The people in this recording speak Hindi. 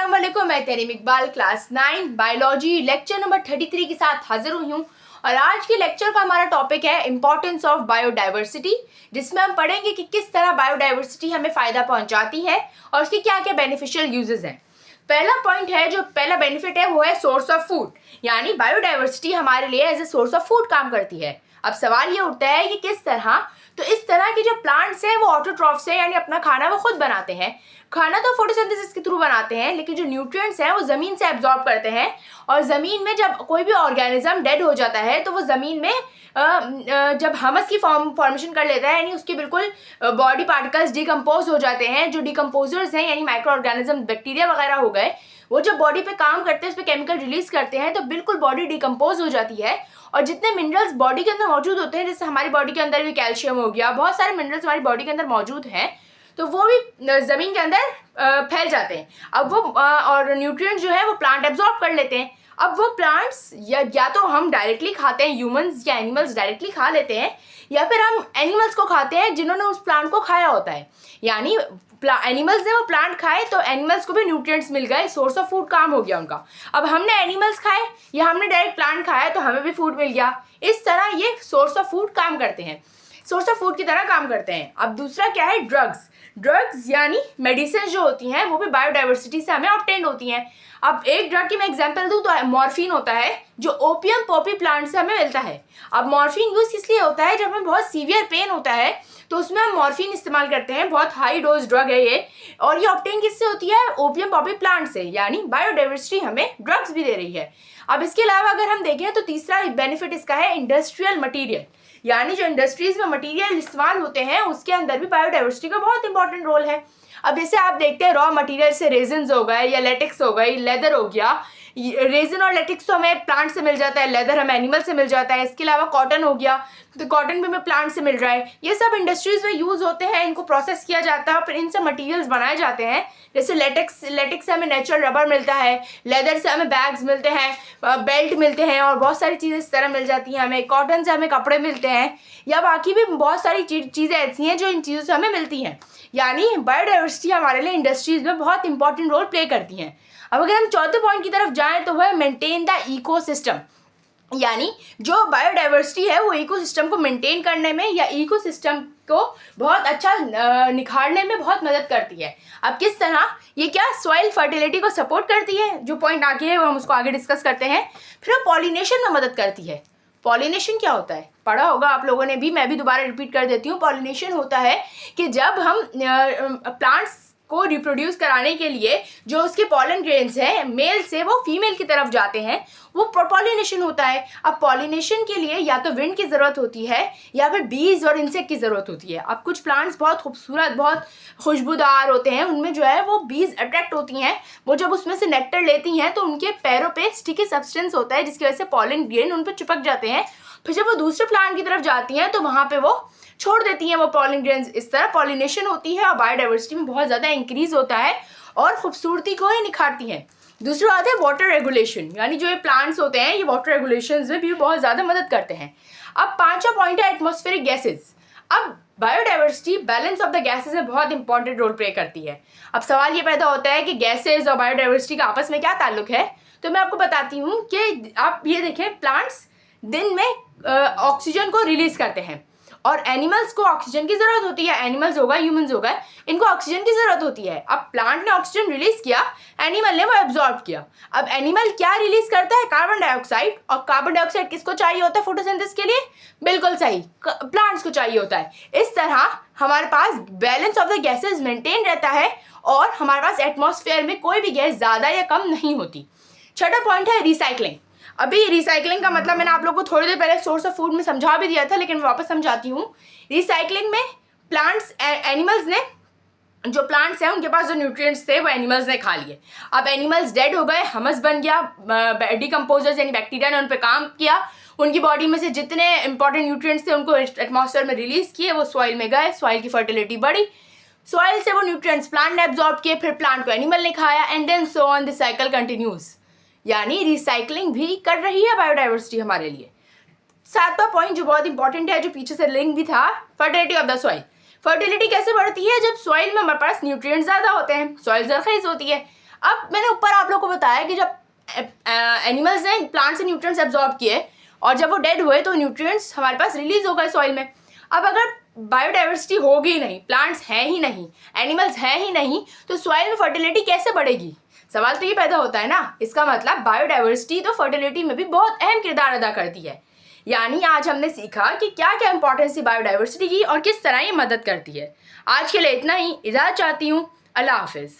अस्सलाम वालेकुम। मैं Tareem Iqbal class 9 biology lecture number 33 के साथ हाजिर हुई हूँ। और आज के लेक्चर का हमारा टॉपिक है इम्पोर्टेंस ऑफ बायोडाइवर्सिटी, जिसमें हम पढ़ेंगे कि किस तरह बायोडाइवर्सिटी हमें फ़ायदा पहुँचाती है और उसके क्या क्या बेनिफिशियल यूजेस हैं। पहला पॉइंट है, जो पहला बेनिफिट है वो है सोर्स ऑफ फूड, यानी बायोडाइवर्सिटी हमारे लिए as a source of food काम करती है। अब सवाल ये उठता है कि किस तरह। तो इस तरह के जो प्लांट्स हैं वो ऑटोट्रॉफ्स हैं, यानी अपना खाना वो खुद बनाते हैं। खाना तो फोटोसिंथेसिस के थ्रू बनाते हैं, लेकिन जो न्यूट्रिएंट्स हैं वो ज़मीन से एब्जॉर्ब करते हैं। और ज़मीन में जब कोई भी ऑर्गेनिज्म डेड हो जाता है तो वो ज़मीन में जब हमस की फॉर्मेशन कर लेता है, यानी उसके बिल्कुल बॉडी पार्टिकल्स डिकम्पोज हो जाते हैं। जो डिकम्पोजर्स हैं यानी माइक्रो ऑर्गेनिज्म बैक्टीरिया वगैरह हो गए, वो जब बॉडी पे काम करते हैं, उस पर केमिकल रिलीज करते हैं, तो बिल्कुल बॉडी डिकम्पोज हो जाती है। और जितने मिनरल्स बॉडी के अंदर मौजूद होते हैं, जैसे हमारी बॉडी के अंदर भी कैल्शियम हो गया, बहुत सारे मिनरल्स हमारी बॉडी के अंदर मौजूद हैं, तो वो भी ज़मीन के अंदर फैल जाते हैं। अब वो और न्यूट्रिएंट्स जो है वो प्लांट एब्जॉर्ब कर लेते हैं। अब वो प्लांट्स या तो हम डायरेक्टली खाते हैं, ह्यूमंस या एनिमल्स डायरेक्टली खा लेते हैं, या फिर हम एनिमल्स को खाते हैं जिन्होंने उस प्लांट को खाया होता है। यानी एनिमल्स ने वो प्लांट खाए तो एनिमल्स को भी न्यूट्रिएंट्स मिल गए, सोर्स ऑफ फूड काम हो गया उनका। अब हमने एनिमल्स खाए या हमने डायरेक्ट प्लांट खाया तो हमें भी फूड मिल गया। इस तरह ये सोर्स ऑफ फूड काम करते हैं, सोर्स ऑफ फूड की तरह काम करते हैं। अब दूसरा क्या है, ड्रग्स यानी मेडिसिन जो होती हैं वो भी बायोडाइवर्सिटी से हमें ऑब्टेन होती हैं। अब एक ड्रग की मैं एग्जांपल दूं तो मॉर्फिन होता है, जो ओपियम पॉपी प्लांट से हमें मिलता है। अब मॉर्फिन यूज इसलिए होता है जब हमें बहुत सीवियर पेन होता है, तो उसमें हम मॉर्फिन इस्तेमाल करते हैं। बहुत हाई डोज ड्रग है ये, और ये ऑब्टेन किससे होती है, ओपियम पॉपी प्लांट से। यानी बायोडाइवर्सिटी हमें ड्रग्स भी दे रही है। अब इसके अलावा अगर हम देखें तो तीसरा बेनिफिट इसका है इंडस्ट्रियल मटीरियल, यानी जो इंडस्ट्रीज में मटेरियल इस्तेमाल होते हैं उसके अंदर भी बायोडाइवर्सिटी का बहुत इंपॉर्टेंट रोल है। अब जैसे आप देखते हैं रॉ मटेरियल से रेजिन्स हो गए, या लेटेक्स हो गई, लेदर हो गया। रेजिन और लेटेक्स तो हमें प्लांट से मिल जाता है, लेदर हमें एनिमल से मिल जाता है। इसके अलावा कॉटन हो गया, तो कॉटन भी हमें प्लांट से मिल रहा है। ये सब इंडस्ट्रीज में यूज होते हैं, इनको प्रोसेस किया जाता है और फिर इनसे मटेरियल्स बनाए जाते हैं। जैसे लेटेक्स से हमें नेचुरल रबर मिलता है, लेदर से हमें बैग्स मिलते हैं, बेल्ट मिलते हैं, और बहुत सारी चीज़ें इस तरह मिल जाती हैं हमें। कॉटन से हमें कपड़े मिलते हैं, या बाकी भी बहुत सारी चीज़ें ऐसी हैं जो इन चीज़ों से हमें मिलती हैं। यानी बायोडाइवर्सिटी हमारे लिए इंडस्ट्रीज में बहुत इंपॉर्टेंट रोल प्ले करती हैं। अब अगर हम चौथे पॉइंट की तरफ जाएं तो वह मेंटेन द इकोसिस्टम, यानी जो बायोडाइवर्सिटी है वो इकोसिस्टम को मेंटेन करने में या इकोसिस्टम को बहुत अच्छा निखारने में बहुत मदद करती है। अब किस तरह, ये क्या सॉइल फर्टिलिटी को सपोर्ट करती है, जो पॉइंट आगे है वो हम उसको आगे डिस्कस करते हैं। फिर वो पॉलिनेशन में मदद करती है। पॉलिनेशन क्या होता है, पढ़ा होगा आप लोगों ने भी, मैं भी दोबारा रिपीट कर देती हूँ। पॉलिनेशन होता है कि जब हम प्लांट्स को रिप्रोड्यूस कराने के लिए जो उसके पॉलन ग्रेन्स हैं मेल से वो फीमेल की तरफ जाते हैं, वो पॉलिनेशन होता है। अब पॉलिनेशन के लिए या तो विंड की ज़रूरत होती है या फिर बीज और इंसेक्ट की ज़रूरत होती है। अब कुछ प्लांट्स बहुत खूबसूरत, बहुत खुशबूदार होते हैं, उनमें जो है वो बीज अट्रैक्ट होती हैं। वो जब उसमें से नेक्टर लेती हैं तो उनके पैरों पे स्टिकी सब्सटेंस होता है, जिसकी वजह से पॉलन ग्रेन उन पर चिपक जाते हैं। फिर जब वो दूसरे प्लांट की तरफ जाती हैं तो वहाँ पे वो छोड़ देती हैं वो पॉलन ग्रेन्स। इस तरह पॉलिनेशन होती है और बायोडाइवर्सिटी में बहुत ज़्यादा इंक्रीज होता है और खूबसूरती को ही निखारती हैं। दूसरी बात है वाटर रेगुलेशन, यानी जो ये प्लांट्स होते हैं ये वाटर रेगुलेशन में भी बहुत ज़्यादा मदद करते हैं। अब पांचवा पॉइंट है एटमॉस्फेरिक गैसेज। अब biodiversity balance of the gases में बहुत इंपॉर्टेंट रोल प्ले करती है। अब सवाल ये पैदा होता है कि गैसेज और बायोडाइवर्सिटी का आपस में क्या ताल्लुक है, तो मैं आपको बताती हूँ कि आप ये देखें, प्लांट्स दिन में ऑक्सीजन को रिलीज करते हैं और एनिमल्स को ऑक्सीजन की ज़रूरत होती है। एनिमल्स होगा, ह्यूमंस होगा, इनको ऑक्सीजन की ज़रूरत होती है। अब प्लांट ने ऑक्सीजन रिलीज किया, एनिमल ने वो एब्जॉर्ब किया। अब एनिमल क्या रिलीज करता है, कार्बन डाइऑक्साइड, और कार्बन डाइऑक्साइड किसको चाहिए होता है फोटोसिंथेसिस के लिए, बिल्कुल सही, प्लांट्स को चाहिए होता है। इस तरह हमारे पास balance of the gases maintain रहता है और हमारे पास एटमॉस्फेयर में कोई भी गैस ज़्यादा या कम नहीं होती। छठा पॉइंट है रिसाइकलिंग। अभी रिसाइकलिंग का मतलब मैंने आप लोगों को थोड़ी देर पहले सोर्स ऑफ फूड में समझा भी दिया था, लेकिन मैं वापस समझाती हूँ। रिसाइकलिंग में प्लांट्स, एनिमल्स ने, जो प्लांट्स हैं उनके पास जो न्यूट्रिएंट्स थे वो एनिमल्स ने खा लिए। अब एनिमल्स डेड हो गए, हमस बन गया, डिकम्पोजर्स यानी बैक्टीरिया ने उन पर काम किया, उनकी बॉडी में से जितने इंपॉर्टेंट न्यूट्रिएंट्स थे उनको एटमॉस्फेयर में रिलीज किए, वो सॉइल में गए, सॉइल की फर्टिलिटी बढ़ी, सॉइल से वो न्यूट्रिएंट्स प्लांट ने एब्जॉर्ब किए, फिर प्लांट को एनिमल ने खाया, and then so on the cycle continues. यानी रिसाइकलिंग भी कर रही है बायोडाइवर्सिटी हमारे लिए। सातवां पॉइंट जो बहुत इंपॉर्टेंट है, जो पीछे से लिंक भी था, fertility of the soil. Fertility कैसे बढ़ती है, जब सॉइल में हमारे पास न्यूट्रिएंट्स ज़्यादा होते हैं, सॉइल जरखेज होती है। अब मैंने ऊपर आप लोगों को बताया कि जब एनिमल्स ने प्लांट से न्यूट्रिएंट्स एब्जॉर्ब किए और जब वो डेड हुए तो न्यूट्रिएंट्स हमारे पास रिलीज हो गए सॉइल में। अब अगर बायोडाइवर्सिटी होगी नहीं, प्लांट्स हैं ही नहीं, एनिमल्स हैं ही नहीं, तो सॉइल में फर्टिलिटी कैसे बढ़ेगी? सवाल तो ये पैदा होता है ना। इसका मतलब बायोडाइवर्सिटी तो फर्टिलिटी में भी बहुत अहम किरदार अदा करती है। यानी आज हमने सीखा कि क्या क्या इंपॉर्टेंस है बायोडाइवर्सिटी की और किस तरह ये मदद करती है। आज के लिए इतना ही, इजाज़त चाहती हूँ। अल्लाह हाफिज़।